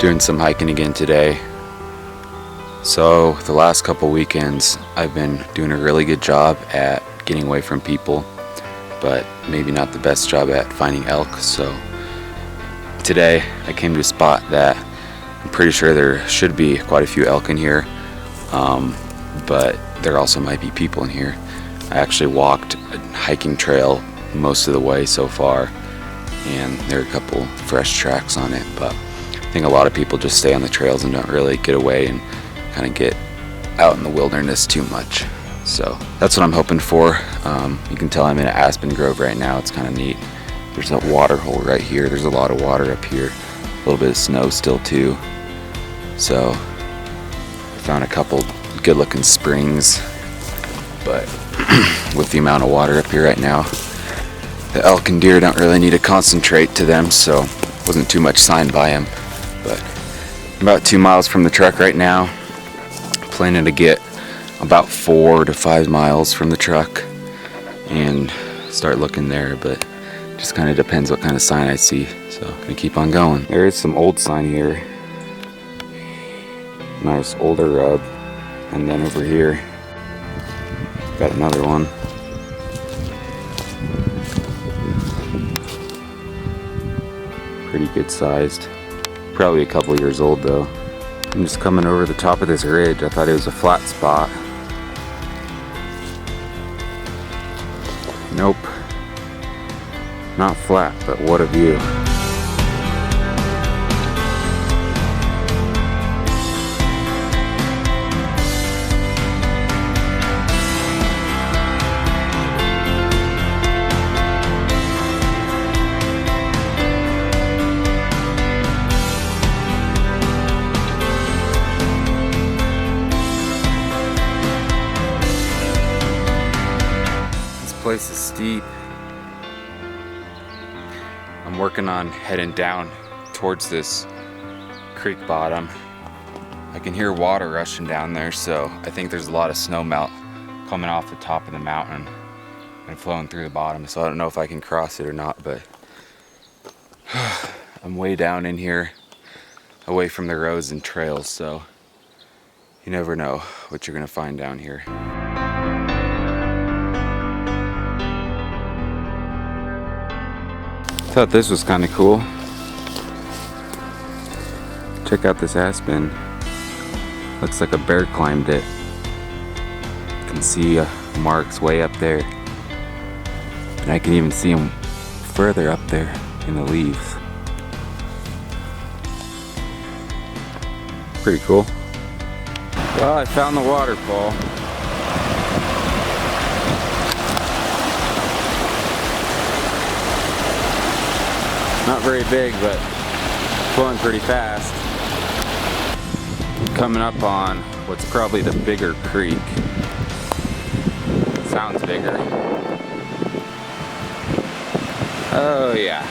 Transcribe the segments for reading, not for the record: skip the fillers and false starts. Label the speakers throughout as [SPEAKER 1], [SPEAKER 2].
[SPEAKER 1] Doing some hiking again today. So the last couple weekends I've been doing a really good job at getting away from people, but maybe not the best job at finding elk. So today I came to a spot that I'm pretty sure there should be quite a few elk in here, but there also might be people in here. I actually walked a hiking trail most of the way so far, and there are a couple fresh tracks on it, but I think a lot of people just stay on the trails and don't really get away and kind of get out in the wilderness too much. So that's what I'm hoping for. You can tell I'm in an aspen grove right now. It's kind of neat. There's a water hole right here. There's a lot of water up here. A little bit of snow still too. So I found a couple good looking springs, but with the amount of water up here right now, the elk and deer don't really need to concentrate to them, so wasn't too much sign by them. But I'm about 2 miles from the truck right now. Planning to get about 4 to 5 miles from the truck and start looking there, but just kind of depends what kind of sign I see. So I'm gonna keep on going. There is some old sign here. Nice older rub. And then over here, got another one. Pretty good sized. Probably a couple years old though. I'm just coming over the top of this ridge. I thought it was a flat spot. Nope. Not flat, but what a view. This place is steep. I'm working on heading down towards this creek bottom. I can hear water rushing down there, so I think there's a lot of snow melt coming off the top of the mountain and flowing through the bottom. So I don't know if I can cross it or not, but I'm way down in here, away from the roads and trails, so you never know what you're gonna find down here. Thought this was kind of cool. Check out this aspen. Looks like a bear climbed it. You can see marks way up there, and I can even see them further up there in the leaves. Pretty cool. Well, I found the waterfall. Not very big, but flowing pretty fast. Coming up on what's probably the bigger creek. Sounds bigger. Oh yeah.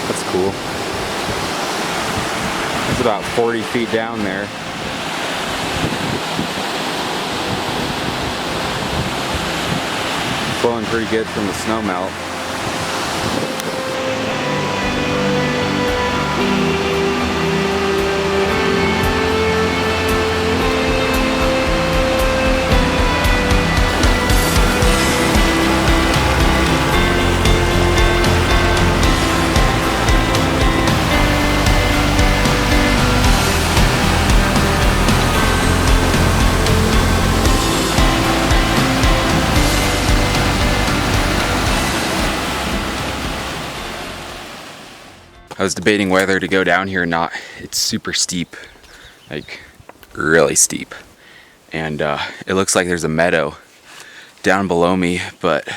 [SPEAKER 1] That's cool. It's about 40 feet down there. Flowing pretty good from the snow melt. I was debating whether to go down here or not. It's super steep, like really steep. And it looks like there's a meadow down below me, but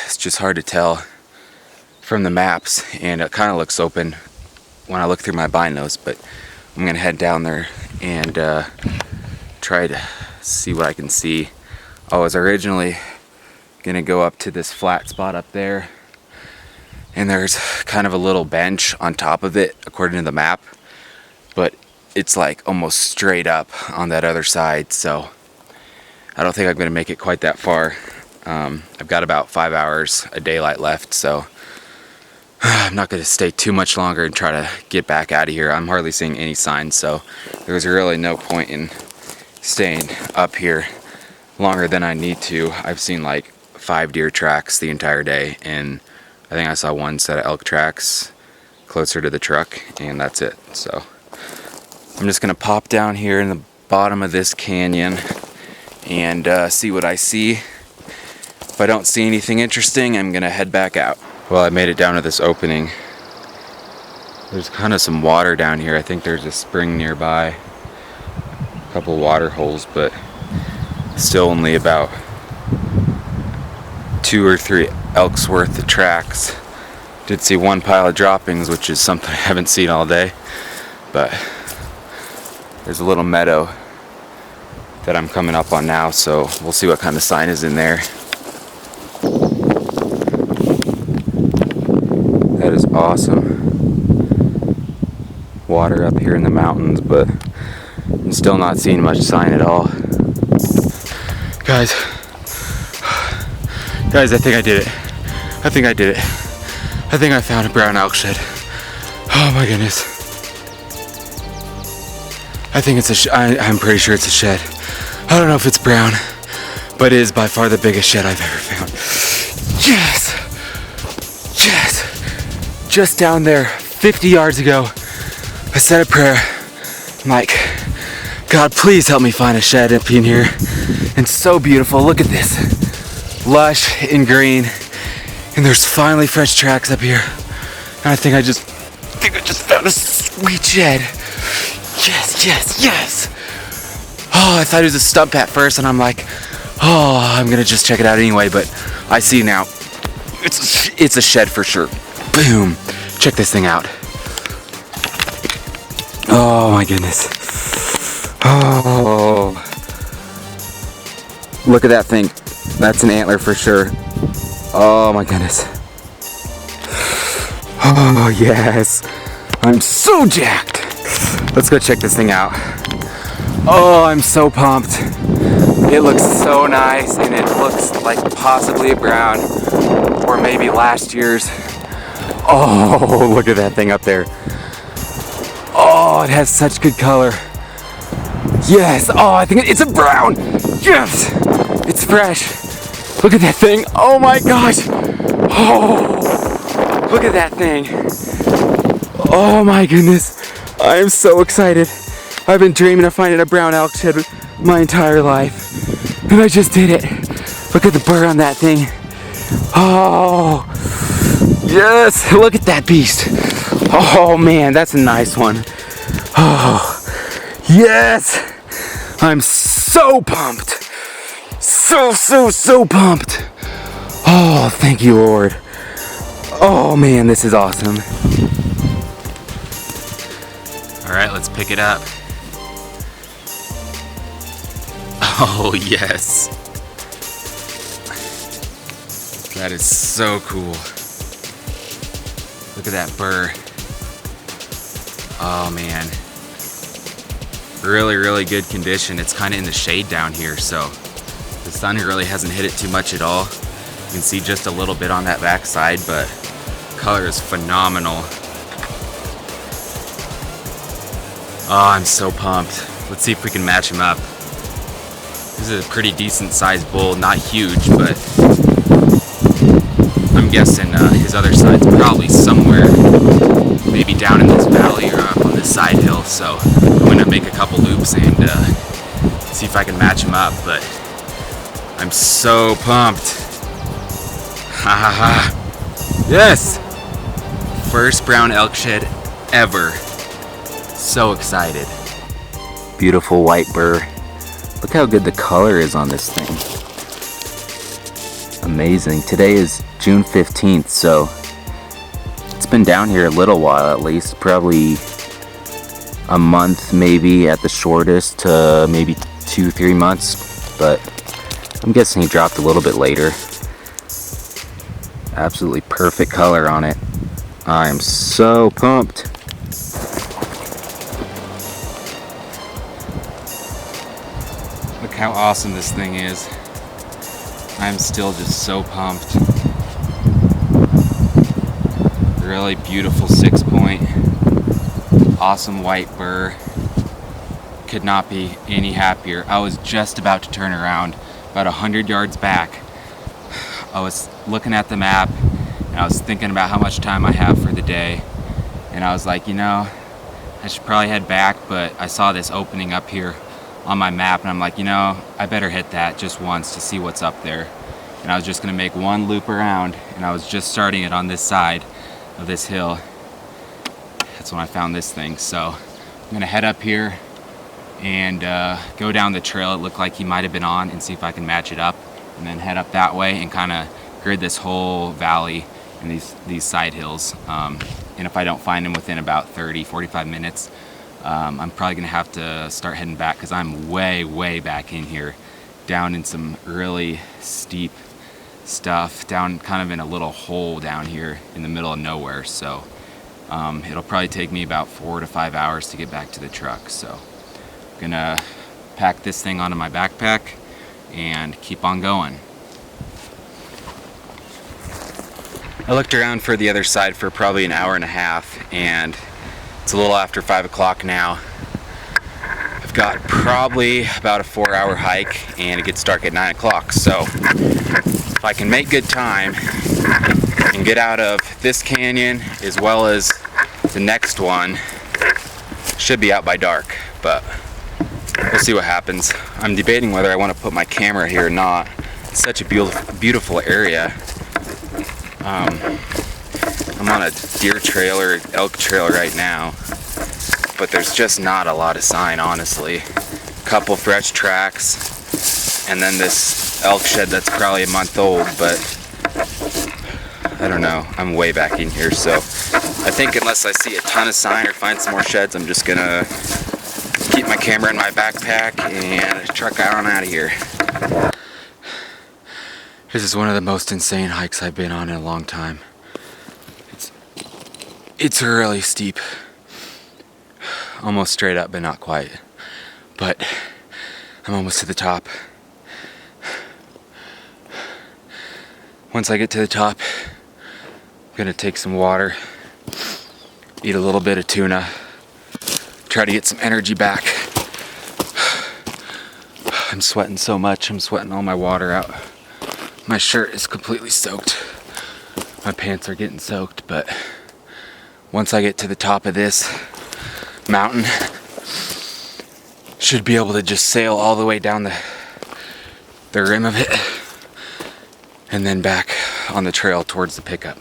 [SPEAKER 1] it's just hard to tell from the maps. And it kind of looks open when I look through my binos, but I'm gonna head down there and try to see what I can see. I was originally gonna go up to this flat spot up there, and there's kind of a little bench on top of it according to the map, but it's like almost straight up on that other side, so I don't think I'm gonna make it quite that far. I've got about 5 hours of daylight left, so I'm not going to stay too much longer and try to get back out of here. I'm hardly seeing any signs, so there's really no point in staying up here longer than I need to. I've seen like 5 deer tracks the entire day, and I think I saw 1 set of elk tracks closer to the truck, and that's it. So I'm just going to pop down here in the bottom of this canyon and see what I see. If I don't see anything interesting, I'm going to head back out. Well, I made it down to this opening. There's kind of some water down here. I think there's a spring nearby. A couple water holes, but still only about 2 or 3 elk's worth of tracks. Did see 1 pile of droppings, which is something I haven't seen all day. But there's a little meadow that I'm coming up on now, so we'll see what kind of sign is in there. That is awesome. Water up here in the mountains, but I'm still not seeing much sign at all. Guys, I think I did it. I think I found a brown elk shed. Oh my goodness. I think it's I'm pretty sure it's a shed. I don't know if it's brown, but it is by far the biggest shed I've ever found. Yes! Yes! Just down there, 50 yards ago, I said a prayer. I'm like, God, please help me find a shed up in here. And so beautiful. Look at this. Lush and green. And there's finally fresh tracks up here. And I think I just found a sweet shed. Yes, yes, yes. Oh, I thought it was a stump at first, and I'm like, oh, I'm gonna just check it out anyway, but I see now. It's a shed for sure. Boom. Check this thing out. Oh my goodness. Oh. Look at that thing. That's an antler for sure. Oh my goodness. Oh yes. I'm so jacked. Let's go check this thing out. Oh, I'm so pumped. It looks so nice, and it looks like possibly a brown, or maybe last year's. Oh, look at that thing up there. Oh, it has such good color. Yes. Oh, I think it's a brown. Yes. It's fresh. Look at that thing. Oh my gosh. Oh, look at that thing. Oh my goodness. I am so excited. I've been dreaming of finding a brown elk shed my entire life, and I just did it. Look at the burr on that thing. Oh, yes, look at that beast. Oh man, that's a nice one. Oh, yes, I'm so pumped. So pumped. Oh, thank you, Lord. Oh man, this is awesome. All right, let's pick it up. Oh, yes. That is so cool. Look at that burr. Oh, man. Really good condition. It's kind of in the shade down here, so the sun really hasn't hit it too much at all. You can see just a little bit on that back side, but color is phenomenal. Oh, I'm so pumped. Let's see if we can match him up. This is a pretty decent sized bull, not huge, but I'm guessing his other side's probably somewhere, maybe down in this valley or up on this side hill. So I'm gonna make a couple loops and see if I can match him up, but I'm so pumped. Ha ha ha. Yes! First brown elk shed ever. So excited. Beautiful white burr. Look how good the color is on this thing. Amazing. Today is June 15th, so it's been down here a little while at least. Probably a month maybe at the shortest, to maybe 2-3 months. But I'm guessing he dropped a little bit later. Absolutely perfect color on it. I am so pumped. Look how awesome this thing is. I'm still just so pumped. Really beautiful 6-point, awesome white burr. Could not be any happier. I was just about to turn around, about 100 yards back. I was looking at the map and I was thinking about how much time I have for the day, and I was like, you know, I should probably head back, but I saw this opening up here on my map and I'm like, you know, I better hit that just once to see what's up there. And I was just gonna make one loop around, and I was just starting it on this side of this hill. That's when I found this thing. So I'm gonna head up here and go down the trail it looked like he might have been on and see if I can match it up, and then head up that way and kind of grid this whole valley and these side hills. And if I don't find him within about 30-45 minutes, I'm probably gonna have to start heading back, because I'm way back in here, down in some really steep stuff, down kind of in a little hole down here in the middle of nowhere. So it'll probably take me about 4 to 5 hours to get back to the truck. So I'm gonna pack this thing onto my backpack and keep on going. I looked around for the other side for probably an hour and a half, and it's a little after 5 o'clock now. I've got probably about a 4-hour hike, and it gets dark at 9 o'clock. So if I can make good time and get out of this canyon as well as the next one, should be out by dark, but we'll see what happens. I'm debating whether I want to put my camera here or not. It's such a beautiful area. I'm on a deer trail or elk trail right now, but there's just not a lot of sign, honestly. Couple fresh tracks, and then this elk shed that's probably a month old, but I don't know. I'm way back in here, so I think unless I see a ton of sign or find some more sheds, I'm just gonna keep my camera in my backpack and truck on out of here. This is one of the most insane hikes I've been on in a long time. It's really steep. Almost straight up, but not quite. But I'm almost to the top. Once I get to the top, I'm gonna take some water, eat a little bit of tuna, try to get some energy back. I'm sweating so much, I'm sweating all my water out. My shirt is completely soaked. My pants are getting soaked, but once I get to the top of this mountain, should be able to just sail all the way down the rim of it and then back on the trail towards the pickup.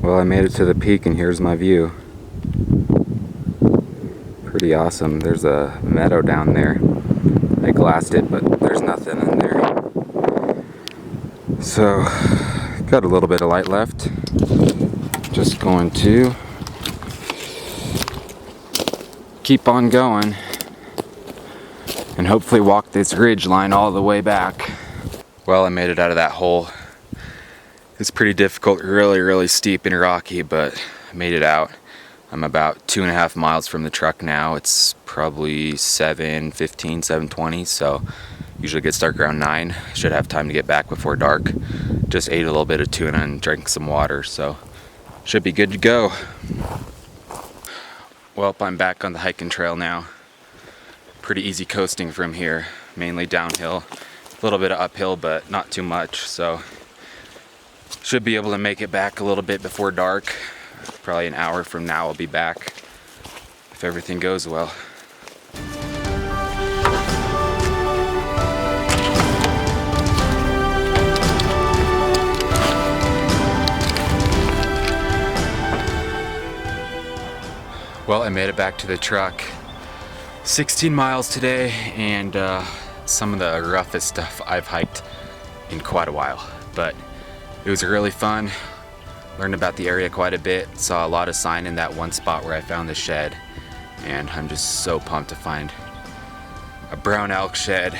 [SPEAKER 1] Well, I made it to the peak and here's my view. Pretty awesome. There's a meadow down there. I glassed it, but there's nothing in there. So, got a little bit of light left. Just going to keep on going and hopefully walk this ridge line all the way back. Well, I made it out of that hole. It's pretty difficult, really steep and rocky, but I made it out. I'm about 2.5 miles from the truck now. It's probably 7:15, 7:20, so usually gets dark around 9. Should have time to get back before dark. Just ate a little bit of tuna and drank some water, so should be good to go. Well, I'm back on the hiking trail now. Pretty easy coasting from here, mainly downhill. A little bit of uphill, but not too much, so should be able to make it back a little bit before dark. Probably an hour from now I'll be back, if everything goes well. Well, I made it back to the truck. 16 miles today, and some of the roughest stuff I've hiked in quite a while, but it was really fun. Learned about the area quite a bit, saw a lot of sign in that one spot where I found the shed, and I'm just so pumped to find a brown elk shed,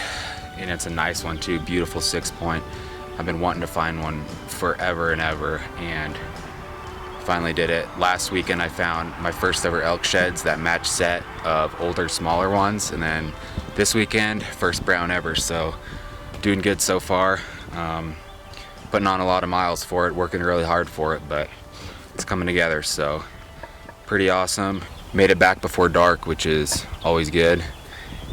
[SPEAKER 1] and it's a nice one too, beautiful 6-point. I've been wanting to find one forever and ever, and finally did it. Last weekend I found my first ever elk sheds, that match set of older, smaller ones, and then this weekend, first brown ever, so doing good so far. Putting on a lot of miles for it, working really hard for it, but it's coming together, so pretty awesome. Made it back before dark, which is always good.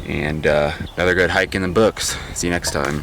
[SPEAKER 1] And another good hike in the books. See you next time.